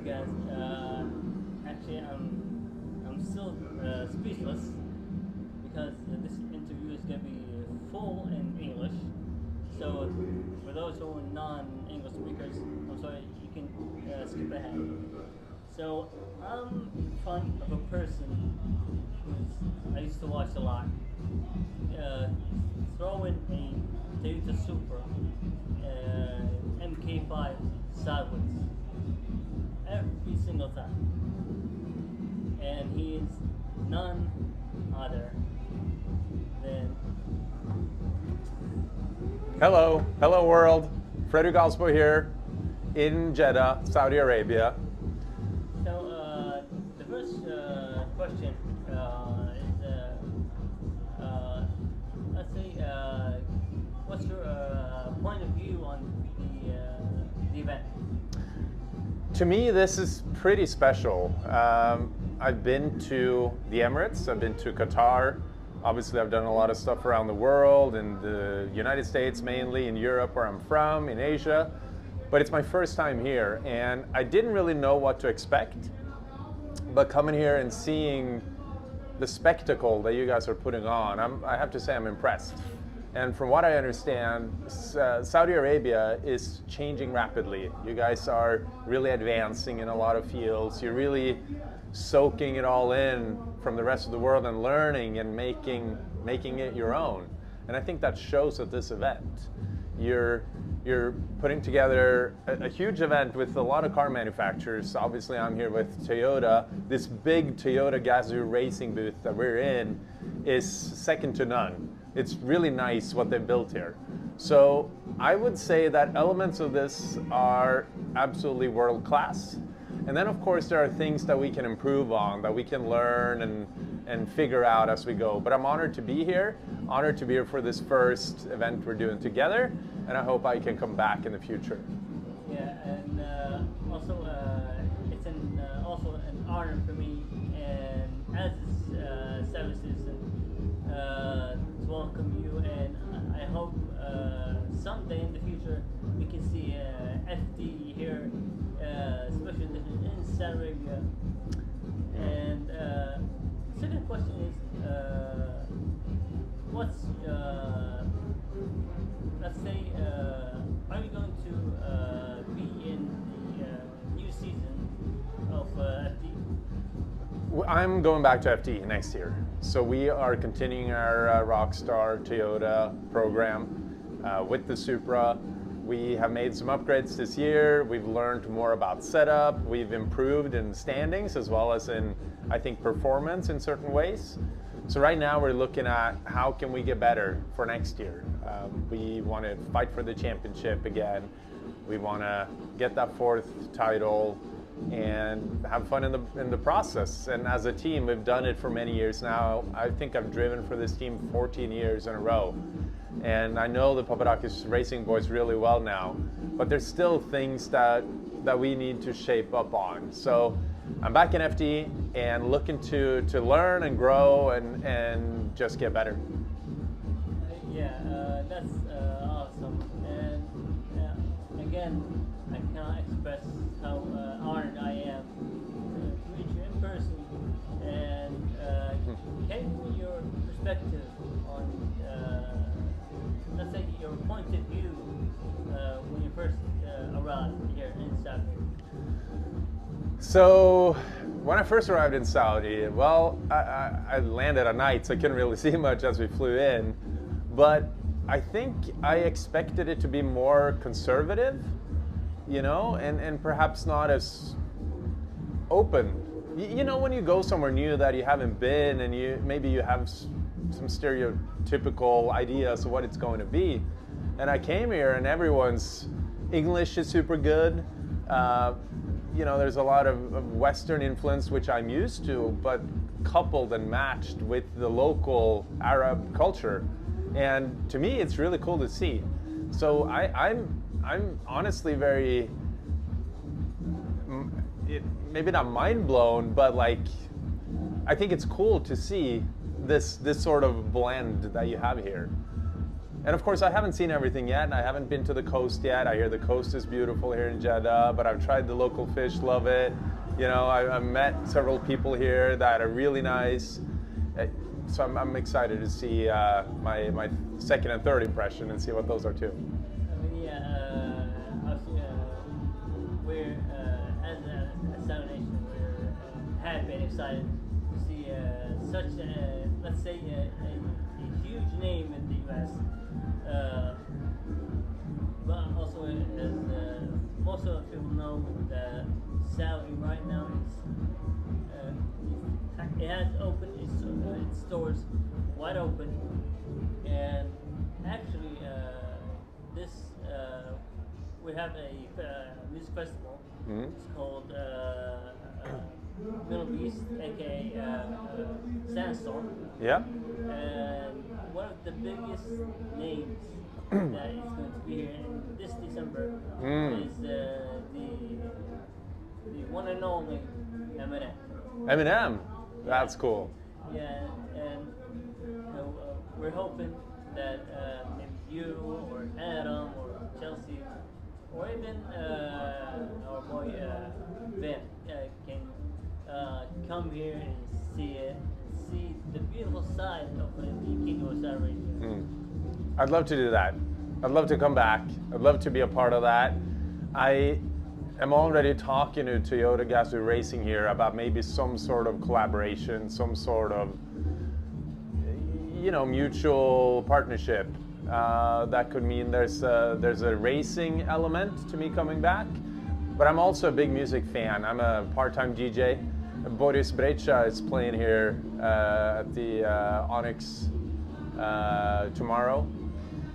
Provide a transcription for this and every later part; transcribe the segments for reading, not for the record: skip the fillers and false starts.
guys. Actually, I'm still speechless because this interview is gonna be full in English. So for those who are non-English speakers, I'm sorry, you can skip ahead. So I'm fond of a person who's I used to watch a lot. Uh, Throw in a Toyota Supra MK5 sideways every single time, and he is none other than Hello world. Fredric here in Jeddah, Saudi Arabia. so. The first question is, let's say, what's your point of view on the event? To me, this is pretty special. I've been to the Emirates, I've been to Qatar. Obviously, I've done a lot of stuff around the world, in the United States mainly, in Europe where I'm from, in Asia. But it's my first time here, and I didn't really know what to expect. But coming here and seeing the spectacle that you guys are putting on, I have to say I'm impressed. And from what I understand, Saudi Arabia is changing rapidly. You guys are really advancing in a lot of fields. You're really soaking it all in from the rest of the world and learning and making it your own. And I think that shows at this event. You're putting together a huge event with a lot of car manufacturers. Obviously, I'm here with Toyota. This big Toyota Gazoo racing booth that we're in is second to none. It's really nice what they built here. So I would say that elements of this are absolutely world class. And then of course there are things that we can improve on, that we can learn and figure out as we go. But I'm honored to be here for this first event we're doing together, and I hope I can come back in the future. Yeah, and also it's also an honor for me and as service citizen to welcome you, and I hope someday in the future we can see FD here, especially in Saudi Arabia. And second question is, what's let's say, are you going to be in the new season of FD? I'm going back to FD next year. So we are continuing our Rockstar Toyota program with the Supra. We have made some upgrades this year. We've learned more about setup. We've improved in standings as well as in, I think, performance in certain ways. So right now we're looking at how can we get better for next year. We want to fight for the championship again. We want to get that fourth title and have fun in the process. And as a team, we've done it for many years now. I think I've driven for this team 14 years in a row. And I know the Papadakis Racing boys really well now, but there's still things that we need to shape up on. So I'm back in FD and looking to learn and grow and just get better. That's awesome. And again, I cannot express how honored I am to meet you in person. And can you give me your perspective on, let's say, your point of view when you first arrived here in Saudi? So when I first arrived in Saudi, well, I landed at night, so I couldn't really see much as we flew in. But I think I expected it to be more conservative, you know, and perhaps not as open. You know, when you go somewhere new that you haven't been and maybe you have some stereotypical ideas of what it's going to be. And I came here and everyone's English is super good. You know, there's a lot of Western influence, which I'm used to, but coupled and matched with the local Arab culture. And to me, it's really cool to see. So I'm honestly very, maybe not mind blown, but like, I think it's cool to see this sort of blend that you have here. And of course, I haven't seen everything yet, and I haven't been to the coast yet. I hear the coast is beautiful here in Jeddah, but I've tried the local fish, love it. You know, I've met several people here that are really nice. So I'm excited to see my second and third impression and see what those are too. I mean, yeah, obviously, we're, as a Sound Nation, we're happy and excited to see such, let's say, a huge name in the US. But also, as most of the people know, Saudi right now it has opened its stores wide open, and actually, this we have a music festival. Mm-hmm. It's called Middle East, aka Sandstorm. Yeah. And one of the biggest names that is going to be here in this December is the one and only Eminem. Eminem. That's cool. Yeah, and we're hoping that maybe you or Adam or Chelsea or even our boy Ben can come here and see it, and see the beautiful side of the Kingdom of Saudi Arabia. I'd love to do that. I'd love to come back. I'd love to be a part of that. I am already talking to Toyota Gazoo Racing here about maybe some sort of collaboration, some sort of, you know, mutual partnership. That could mean there's a racing element to me coming back, but I'm also a big music fan. I'm a part-time DJ. Boris Brecha is playing here at the Onyx tomorrow,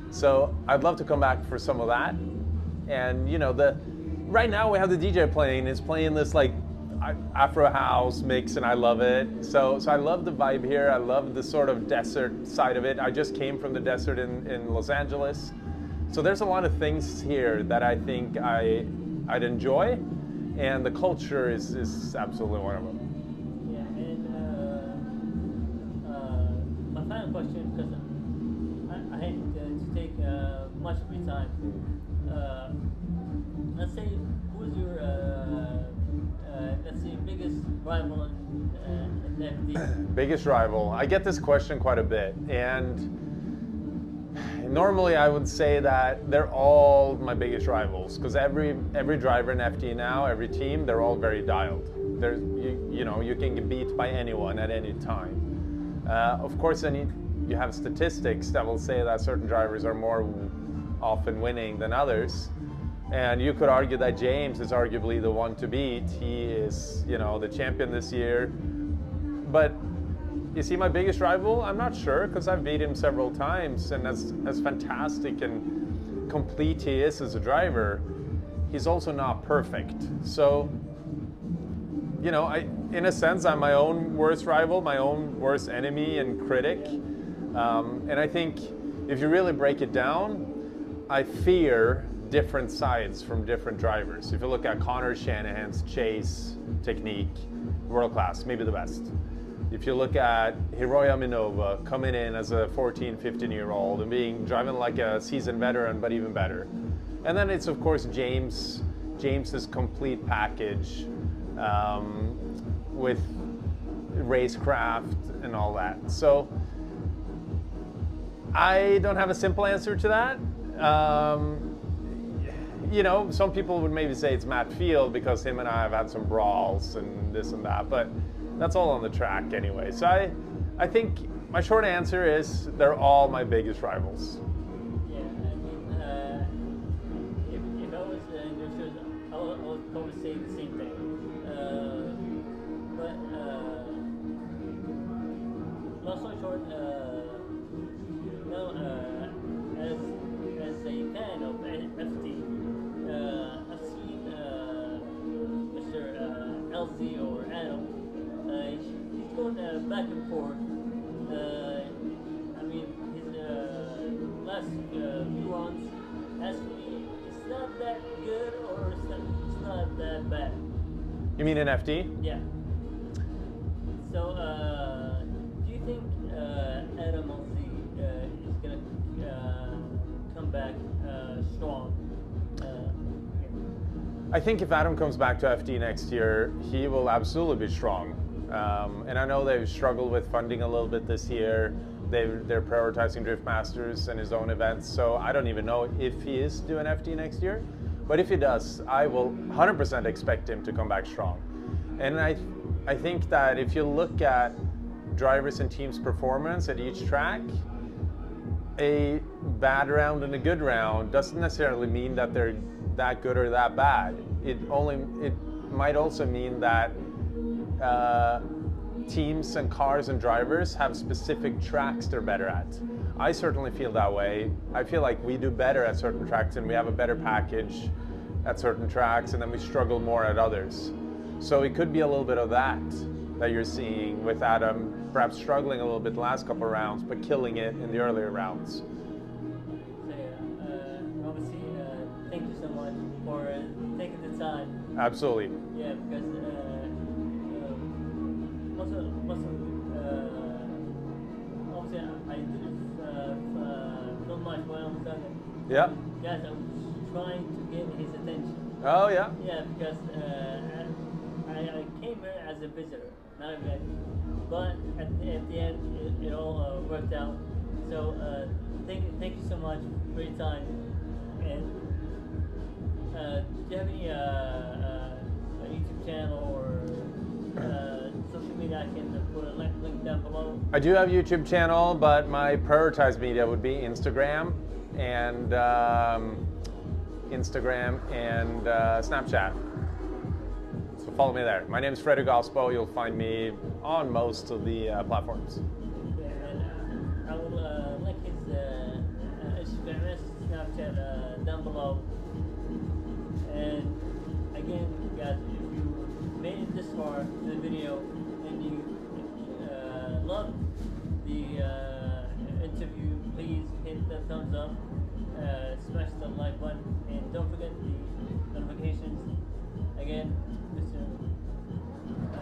so I'd love to come back for some of that. And you know, right now we have the DJ playing. It's playing this like Afro house mix, and I love it. So I love the vibe here. I love the sort of desert side of it. I just came from the desert in Los Angeles, so there's a lot of things here that I think I'd enjoy, and the culture is absolutely one of them. Yeah, and my final question, because I hate to take much of your time. Let's say, who's your let's say biggest rival in FD? Biggest rival. I get this question quite a bit, and normally I would say that they're all my biggest rivals, because every driver in FD now, every team, they're all very dialed. You know, you can get beat by anyone at any time. Of course, you have statistics that will say that certain drivers are more often winning than others. And you could argue that James is arguably the one to beat. He is, you know, the champion this year. But is he my biggest rival? I'm not sure, because I've beat him several times. And as fantastic and complete he is as a driver, he's also not perfect. So, you know, in a sense, I'm my own worst rival, my own worst enemy and critic. And I think if you really break it down, I fear different sides from different drivers. If you look at Connor Shanahan's chase technique, world class, maybe the best. If you look at Hiroya Minova coming in as a 14, 15-year-old and driving like a seasoned veteran, but even better. And then it's of course James's complete package with racecraft and all that. So I don't have a simple answer to that. You know, some people would maybe say it's Matt Field because him and I have had some brawls and this and that, but that's all on the track anyway. So I think my short answer is they're all my biggest rivals. Yeah, I mean, if I was in your shoes, I would probably say the same thing. But long story short, you know, as a fan of FT, I've seen Mr. LZ or Adam. He's going back and forth. I mean, his last few runs, as for me, it's not that good or it's not that bad. You mean in FD? Yeah. So, do you think Adam LZ is gonna I think if Adam comes back to FD next year, he will absolutely be strong. And I know they've struggled with funding a little bit this year. They're prioritizing Drift Masters and his own events, so I don't even know if he is doing FD next year. But if he does, I will 100% expect him to come back strong. And I think that if you look at drivers and teams' performance at each track, a bad round and a good round doesn't necessarily mean that they're that good or that bad. It might also mean that teams and cars and drivers have specific tracks they're better at. I certainly feel that way. I feel like we do better at certain tracks and we have a better package at certain tracks, and then we struggle more at others. So it could be a little bit of that you're seeing with Adam, perhaps struggling a little bit the last couple of rounds, but killing it in the earlier rounds. So yeah, obviously, thank you so much for taking the time. Absolutely. Yeah, because obviously I didn't film much when I was done it. Yeah. Guys, I was trying to get his attention. Oh yeah. Yeah, because I came here as a visitor, not a vet. But at the end, it all worked out. So thank you so much for your time. And do you have any YouTube channel or social media I can put a link down below? I do have a YouTube channel, but my prioritized media would be Instagram and Snapchat. So follow me there. My name is Fredric Aasbo. You'll find me on most of the platforms. Yeah, and I will link his Instagram and Snapchat down below. And again, guys, if you made it this far in the video and you love the interview, please hit the thumbs up, smash the like button, and don't forget the notifications. Again, Mr.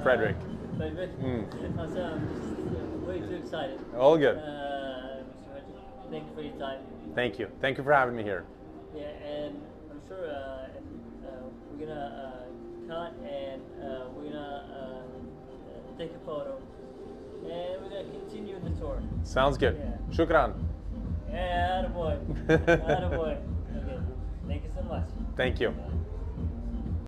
Fredric. Fredric. I'm just way too excited. All good. Mr. Fredric, thank you for your time. Thank you. Thank you for having me here. Yeah, and I'm sure we're gonna cut and we're gonna take a photo, and we're gonna continue the tour. Sounds good. Yeah. Shukran. Yeah, attaboy. Attaboy. Okay. Thank you so much. Thank you.